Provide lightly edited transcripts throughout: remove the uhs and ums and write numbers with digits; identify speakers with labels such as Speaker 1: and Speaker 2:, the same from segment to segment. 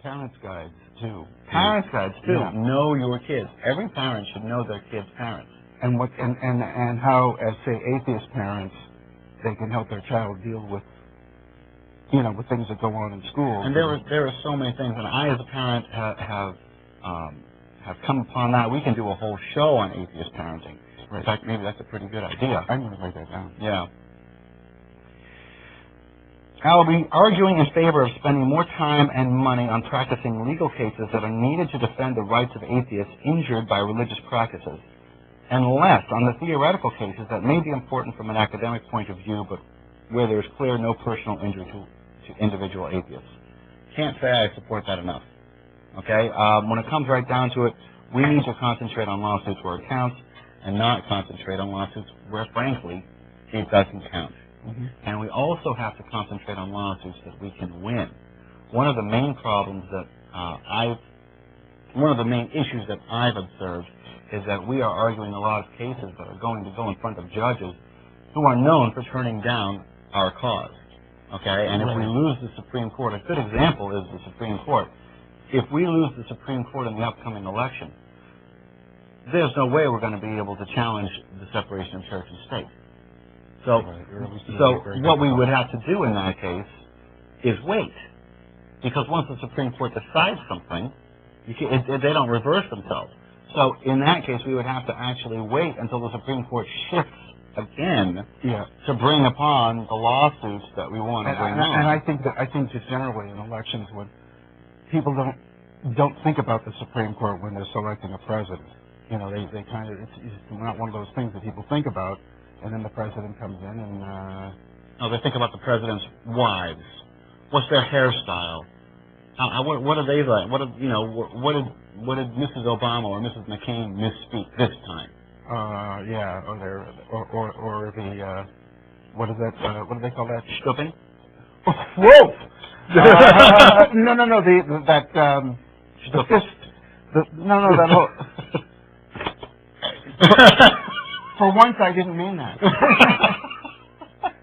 Speaker 1: Parents' guides, too.
Speaker 2: Parents' guides, too.
Speaker 1: Yeah.
Speaker 2: Know your kids. Every parent should know their kids' parents.
Speaker 1: And what and how, as say, atheist parents, they can help their child deal with, with things that go on in school.
Speaker 2: And there are so many things, and I, as a parent, have come upon that. We can do a whole show on atheist parenting.
Speaker 1: Right.
Speaker 2: In fact, maybe that's a pretty good idea.
Speaker 1: I'm going to write that down.
Speaker 2: Yeah. I'll be arguing in favor of spending more time and money on practicing legal cases that are needed to defend the rights of atheists injured by religious practices, and less on the theoretical cases that may be important from an academic point of view, but where there is clear no personal injury to individual atheists. Can't say I support that enough. Okay? When it comes right down to it, we need to concentrate on lawsuits where it counts and not concentrate on lawsuits where, frankly, it doesn't count.
Speaker 1: Mm-hmm.
Speaker 2: And we also have to concentrate on lawsuits that we can win. One of the main problems that one of the main issues that I've observed is that we are arguing a lot of cases that are going to go in front of judges who are known for turning down our cause. Okay? And if we lose the Supreme Court, a good example is the Supreme Court. If we lose the Supreme Court in the upcoming election, there's no way we're going to be able to challenge the separation of church and state. So what we would have to do in that case is wait. Because once the Supreme Court decides something, they don't reverse themselves. So in that case, we would have to actually wait until the Supreme Court shifts again to bring upon the lawsuits that we want to bring on.
Speaker 1: And I think just generally in elections, when people don't think about the Supreme Court when they're selecting a president, they kind of, it's not one of those things that people think about, and then the president comes in and
Speaker 2: no, they think about the president's wives. What's their hairstyle? What are they like? What did Mrs. Obama or Mrs. McCain misspeak this time?
Speaker 1: Or the what is that? What do they call that?
Speaker 2: Stooping?
Speaker 1: Whoa! No. That whole. For once, I didn't mean that.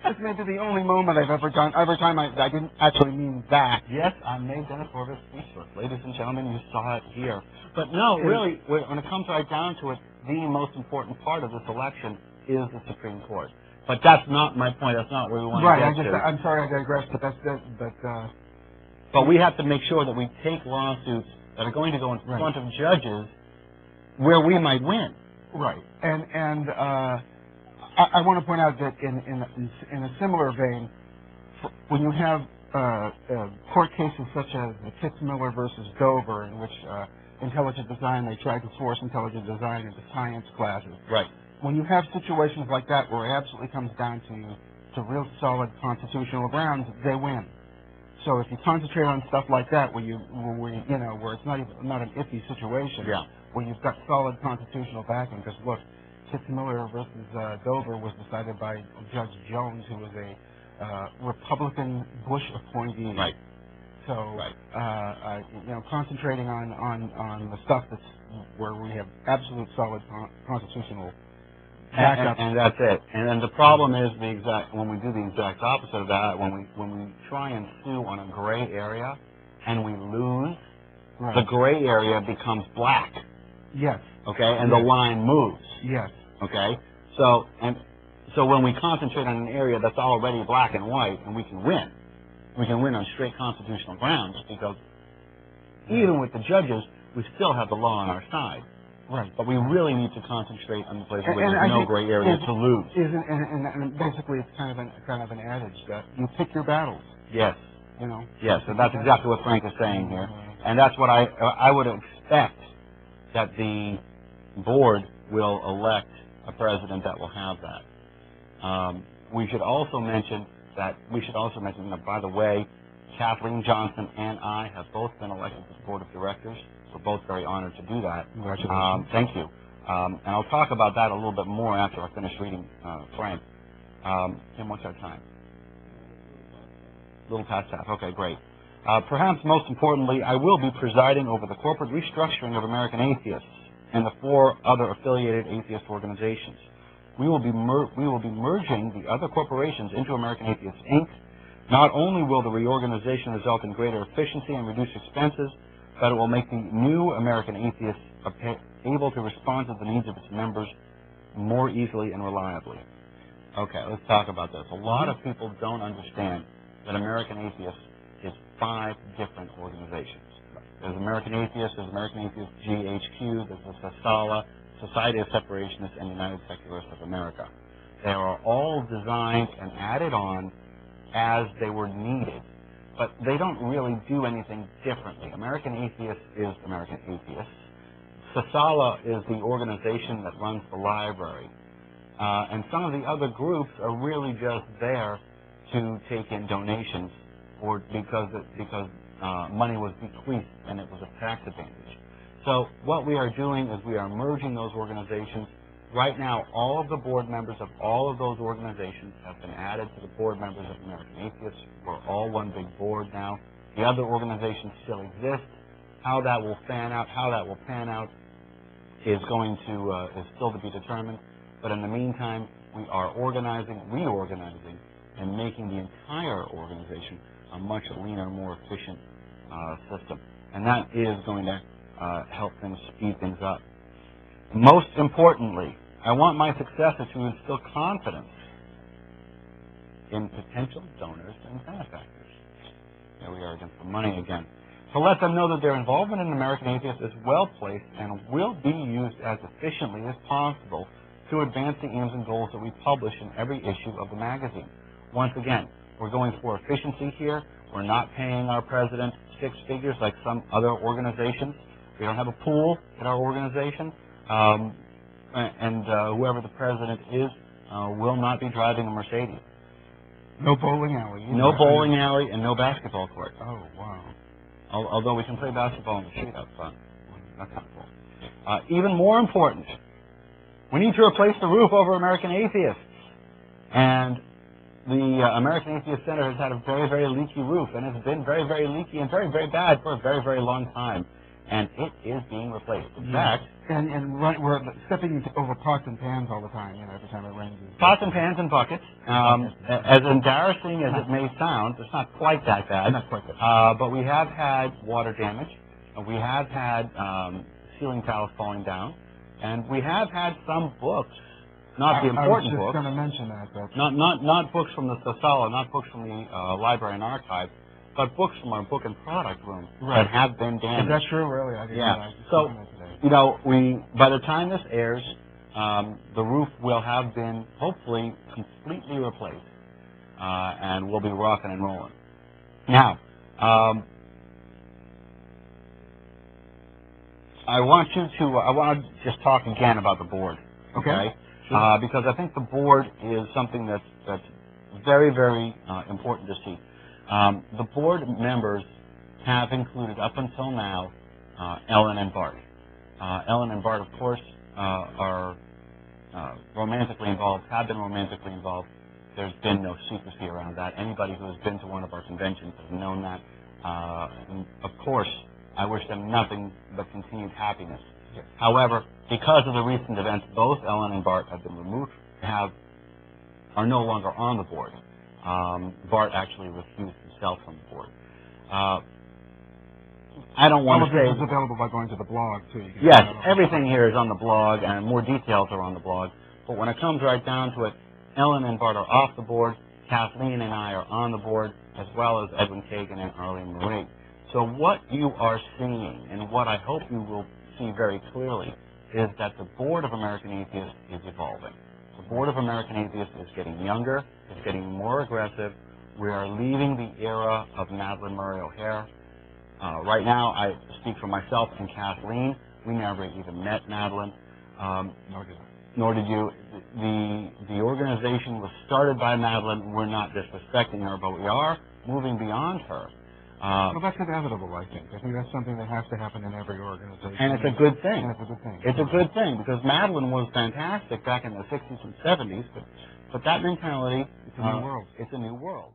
Speaker 1: This may be the only moment I've ever done. Every time I didn't actually mean that.
Speaker 2: Yes, I made Dennis Orbis speechless. Ladies and gentlemen, you saw it here. But no, really, when it comes right down to it, the most important part of this election is the Supreme Court. But that's not my point. That's not where we want to get to.
Speaker 1: I'm sorry I digress, but
Speaker 2: But we have to make sure that we take lawsuits that are going to go in front of judges where we might win.
Speaker 1: Right. And I want to point out that in a similar vein, when you have court cases such as the Kitzmiller versus Dover, in which intelligent design, they tried to force intelligent design into science classes.
Speaker 2: Right.
Speaker 1: When you have situations like that where it absolutely comes down to real solid constitutional grounds, they win. So if you concentrate on stuff like that, where it's not an iffy situation, where you've got solid constitutional backing, because look, Kitzmiller versus Dover was decided by Judge Jones, who was a Republican Bush appointee.
Speaker 2: Right.
Speaker 1: So, concentrating on the stuff that's where we have absolute solid constitutional backup.
Speaker 2: And that's it. And then the problem is when we do the exact opposite of that, when we try and sue on a gray area and we lose, the gray area becomes black.
Speaker 1: Yes.
Speaker 2: Okay, and the line moves.
Speaker 1: Yes.
Speaker 2: Okay, so when we concentrate on an area that's already black and white, and we can win. We can win on straight constitutional grounds, because even with the judges, we still have the law on our side.
Speaker 1: Right.
Speaker 2: But we really need to concentrate on the places where there's no gray area to lose.
Speaker 1: And basically, it's kind of an adage that you pick your battles.
Speaker 2: Yes. Yes, and that's exactly what Frank is saying here, and that's what I would expect that the board will elect a president that will have that. We should also mention that, by the way, Kathleen Johnson and I have both been elected to the board of directors. We're both very honored to do that.
Speaker 1: Congratulations.
Speaker 2: Thank you. And I'll talk about that a little bit more after I finish reading Frank. Tim, what's our time? A little past half. Okay, great. Perhaps most importantly, I will be presiding over the corporate restructuring of American Atheists and the 4 other affiliated atheist organizations. We will be merging the other corporations into American Atheists Inc., Not only will the reorganization result in greater efficiency and reduce expenses, but it will make the new American Atheists able to respond to the needs of its members more easily and reliably. Okay, let's talk about this. A lot of people don't understand that American Atheists is 5 different organizations. There's American Atheists, there's American Atheists GHQ, there's the SASALA, Society of Separationists, and United Secularists of America. They are all designed and added on as they were needed, but they don't really do anything differently. American Atheists is American Atheists. SASALA is the organization that runs the library. And some of the other groups are really just there to take in donations or because money was bequeathed and it was a tax advantage. So what we are doing is we are merging those organizations. Right now, all of the board members of all of those organizations have been added to the board members of American Atheists. We're all one big board now. The other organizations still exist. How that will pan out is still to be determined. But in the meantime, we are reorganizing, and making the entire organization a much leaner, more efficient system. And that is going to help things speed things up. Most importantly, I want my successor to instill confidence in potential donors and benefactors. There we are again for money again. To let them know that their involvement in American Atheists is well placed and will be used as efficiently as possible to advance the aims and goals that we publish in every issue of the magazine. Once again, we're going for efficiency here. We're not paying our president 6 figures like some other organizations. We don't have a pool in our organization. And whoever the president is will not be driving a Mercedes.
Speaker 1: No bowling alley.
Speaker 2: No bowling alley and no basketball court.
Speaker 1: Oh, wow.
Speaker 2: Although we can play basketball in the street out front. That's kind of cool. Even more important, we need to replace the roof over American Atheists. And the American Atheist Center has had a very, very leaky roof, and it's been very, very leaky and very, very bad for a very, very long time. And it is being replaced. In fact,
Speaker 1: we're stepping over pots and pans all the time, every time it rains.
Speaker 2: Pots and pans and buckets. As embarrassing as it may sound, it's not quite that bad.
Speaker 1: Not quite that bad.
Speaker 2: But we have had water damage. We have had ceiling tiles falling down. And we have had some books, not the important books.
Speaker 1: I was just going to mention that.
Speaker 2: Not books from the SASALA, not books from the Library and Archive, but books from our book and product room that have been damaged.
Speaker 1: Is that true, really? I didn't realize.
Speaker 2: So, by the time this airs, the roof will have been hopefully completely replaced, and we'll be rocking and rolling. Now, I want to just talk again about the board, okay?
Speaker 1: Sure.
Speaker 2: Because I think the board is something that's very, very important to see. The board members have included, up until now, Ellen and Bart. Ellen and Bart, of course, are romantically involved, have been romantically involved. There's been no secrecy around that. Anybody who has been to one of our conventions has known that. And of course, I wish them nothing but continued happiness. Yes. However, because of the recent events, both Ellen and Bart have been removed, are no longer on the board. Bart actually refused himself from the board. I don't want to say...
Speaker 1: It's available by going to the blog, too.
Speaker 2: Yes, everything here is on the blog, and more details are on the blog. But when it comes right down to it, Ellen and Bart are off the board. Kathleen and I are on the board, as well as Edwin Kagan and Arlene Marie. So what you are seeing, and what I hope you will see very clearly, is that the Board of American Atheists is evolving. The Board of American Atheists is getting younger, it's getting more aggressive. We are leaving the era of Madeline Murray O'Hare. Right now, I speak for myself and Kathleen. We never even met Madeline. Nor did you. The organization was started by Madeline. We're not disrespecting her, but we are moving beyond her.
Speaker 1: Well, that's inevitable, I think. I think that's something that has to happen in every organization.
Speaker 2: And it's a good thing.
Speaker 1: And it's a good thing.
Speaker 2: It's a good thing, because Madeline was fantastic back in the 60s and 70s, but that mentality...
Speaker 1: It's a new world.
Speaker 2: It's a new world.